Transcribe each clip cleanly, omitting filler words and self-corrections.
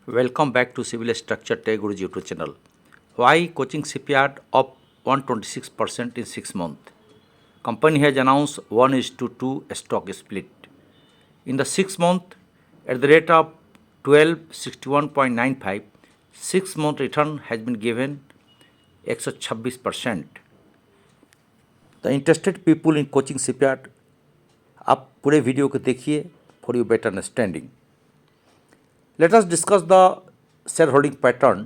Welcome back to Civil Structure Tech Guruji YouTube channel. Why coaching shipyard up 126% in 6 months? Company has announced 1:2 stock split. In the 6 month, at the rate of 1261.95, 6-month return has been given 126%. The interested people in coaching shipyard, आप पूरे video को देखिए for your better understanding. Let us discuss the shareholding pattern.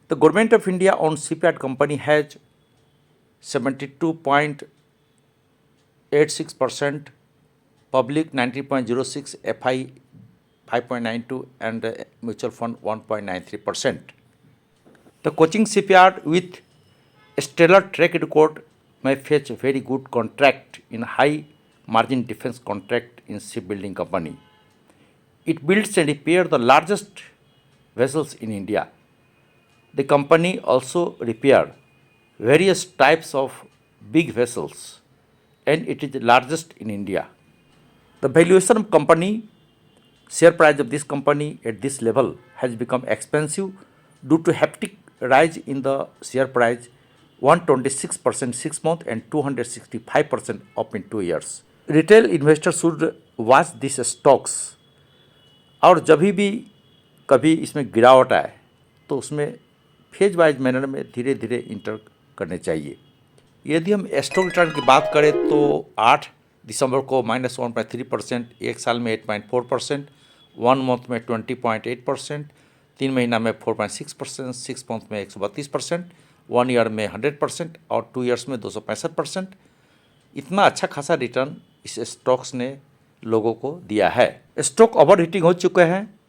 The Government of India owns shipyard company has 72.86%, public 90.06%, FI 5.92%, and mutual fund 1.93%. The coaching shipyard with a stellar track record may fetch a very good contract in high margin defense contract in shipbuilding company. It builds and repairs the largest vessels in India. The company also repairs various types of big vessels, and it is the largest in India. The valuation of company, share price of this company at this level has become expensive due to hectic rise in the share price, 126% 6 months and 265% up in 2 years. Retail investors should watch these stocks. और जब भी कभी इसमें गिरावट आए तो उसमें phase wise manner में धीरे धीरे इंटर करने चाहिए. यदि हम स्टॉक रिटर्न की बात करें तो 8 दिसंबर को -1.3%, एक साल में 8.4%, 1 मंथ में 20.8%, 3 महीना में 4.6%, 6 मंथ में 132%, 1 ईयर में 100% और 2 ईयर्स में 265%. इतना अच्छा खासा रिटर्न इस स्टॉक्स ने लोगों को दिया है. स्टॉक ओवर हीटिंग हो चुके हैं.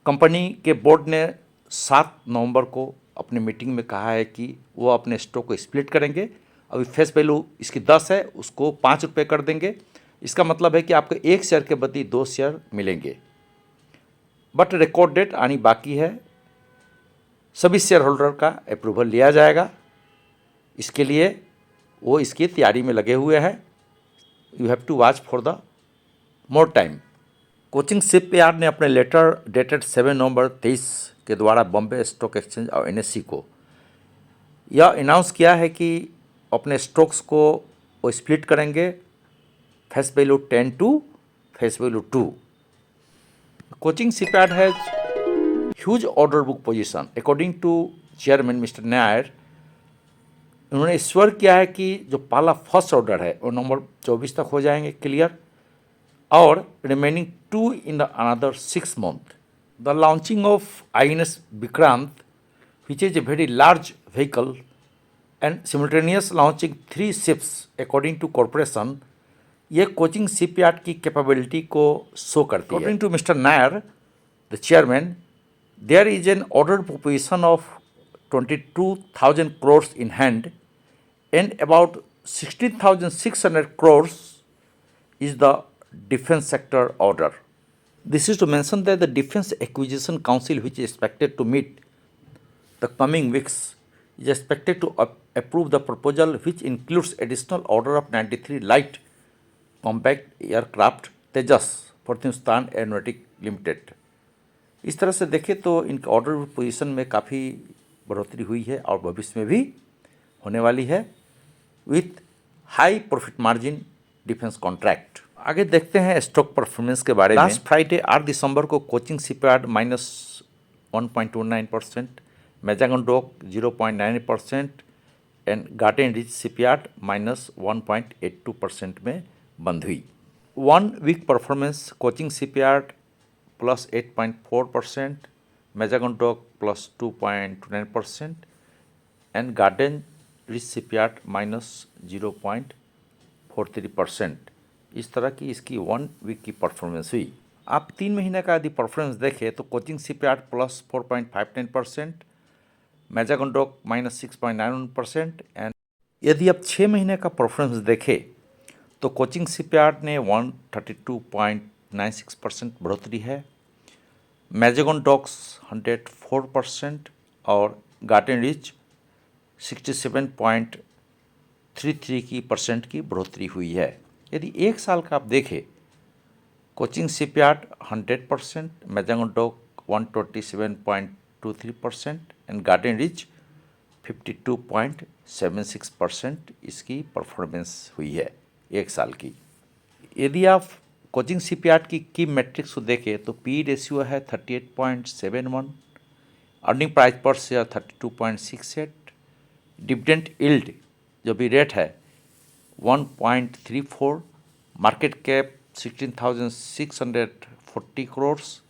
कंपनी के बोर्ड ने 7 नवंबर को अपनी मीटिंग में कहा है कि वो अपने स्टॉक को स्प्लिट करेंगे. अभी फेस वैल्यू इसकी 10 है, उसको 5 रुपये कर देंगे. इसका मतलब है कि आपको 1 शेयर के बदले 2 शेयर मिलेंगे. बट रिकॉर्ड डेट आनी बाकी है. सभी शेयर होल्डर का अप्रूवल लिया जाएगा. इसके लिए वो इसकी तैयारी में लगे हुए हैं. You have to watch for the more time. Cochin Shipyard ने अपने लेटर डेटेड 7 नवंबर 23 के द्वारा बॉम्बे स्टॉक एक्सचेंज और NSE को यह अनाउंस किया है कि अपने स्टॉक्स को वो स्प्लिट करेंगे, face value 10 to face value 2. Cochin Shipyard has huge order book position. According to chairman mister Nair, उन्होंने ईश्वर किया है कि जो पहला फर्स्ट ऑर्डर है वो नवंबर 24 तक हो जाएंगे क्लियर, और remaining 2 in the another 6 months. The launching of INS Vikrant, which is a very large vehicle, and simultaneous launching 3 ships according to corporation, ये कोचिंग शिपयार्ड की कैपेबिलिटी को शो करती है. According to Mr. Nair, the chairman, there is an order proposition of 22,000 crores in hand, and about 16,600 crores is the defense sector order. This is to mention that the Defense Acquisition Council, which is expected to meet the coming weeks, is expected to approve the proposal, which includes additional order of 93 light compact aircraft Tejas for Hindustan aeronautic limited. इस तरह से देखें तो इनके order position में काफ़ी बढ़ोतरी हुई है और भविष्य में भी होने वाली है with high profit margin defence contract. आगे देखते हैं स्टॉक परफॉर्मेंस के बारे में. लास्ट फ्राइडे 8 दिसंबर को Cochin shipyard -1.29%, Mazagon dock 0.98% and Garden Reach shipyard -1.82% में बंद हुई. 1 week performance Cochin shipyard +8.4%, Mazagon dock +2.29% and Garden Reach shipyard -0.43%. इस तरह की इसकी 1 वीक की परफॉर्मेंस हुई. आप 3 महीने का यदि परफॉर्मेंस देखें तो कोचिंग शिपयार्ड +4.59%, मैजागन डॉक -6.91%, एंड यदि आप 6 महीने का परफॉर्मेंस देखें तो कोचिंग शिपयार्ड ने 132.96% बढ़ोतरी है, मैजागन डॉक्स 104% और गार्डन रिच 67.33% की बढ़ोतरी हुई है. यदि 1 साल का आप देखें, Cochin shipyard 100%, Mazagon dock 127.23% and Garden Reach 52.76% इसकी परफॉर्मेंस हुई है एक साल की। यदि आप कोचिंग शिपयार्ड की मैट्रिक्स को देखें तो पी रेशियो है 38.71, earning price per share 32.68, dividend yield जो भी रेट है 1.34, market cap 16,640 crores,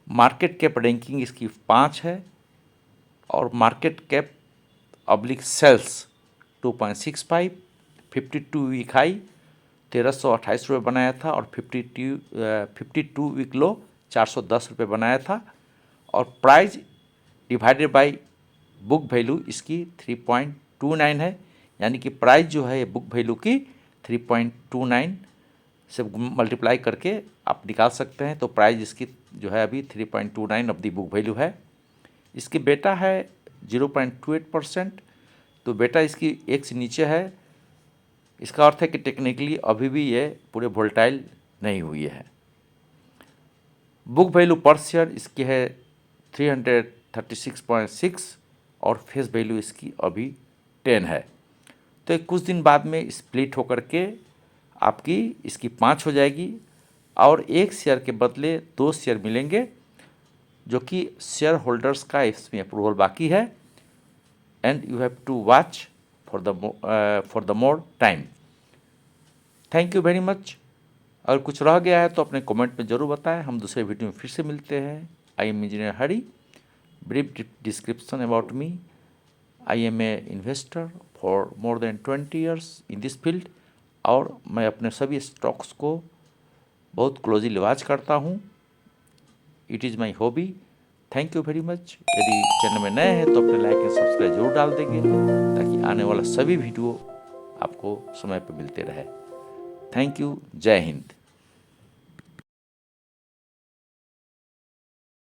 market cap ranking इसकी 5 है और market cap oblique sales 2.65, 52 week high 1328 रुपये बनाया था और 52 वीक लो 410 रुपये बनाया था और price divided by book value इसकी 3.29 है, यानी कि प्राइस जो है बुक वैल्यू की 3.29 से मल्टीप्लाई करके आप निकाल सकते हैं। तो प्राइस इसकी जो है अभी 3.29 ऑफ दी बुक वैल्यू है। इसकी बेटा है 0.28%, तो बेटा इसकी 1 से नीचे है। इसका अर्थ है कि टेक्निकली अभी भी ये पूरे वोलेटाइल नहीं हुई है। बुक वैल्यू पर शेयर इसकी है 336.6 और फेस वैल्यू इसकी अभी 10 है। तो कुछ दिन बाद में स्प्लिट होकर के आपकी इसकी 5 हो जाएगी और 1 शेयर के बदले 2 शेयर मिलेंगे, जो कि शेयर होल्डर्स का इसमें अप्रूवल बाकी है and you have to watch for the more time. Thank you very much. अगर कुछ रह गया है तो अपने कमेंट में ज़रूर बताएं। हम दूसरे वीडियो में फिर से मिलते हैं। I am engineer Hari. Brief description about me. I am a investor for more than 20 years in this field और मैं अपने सभी स्टॉक्स को बहुत क्लोजली वॉच करता हूँ। It is my hobby. Thank you very much. यदि चैनल में नए हैं तो अपने लाइक एंड सब्सक्राइब जरूर डाल देंगे ताकि आने वाला सभी वीडियो आपको समय पर मिलते रहे। Thank you. जय हिंद।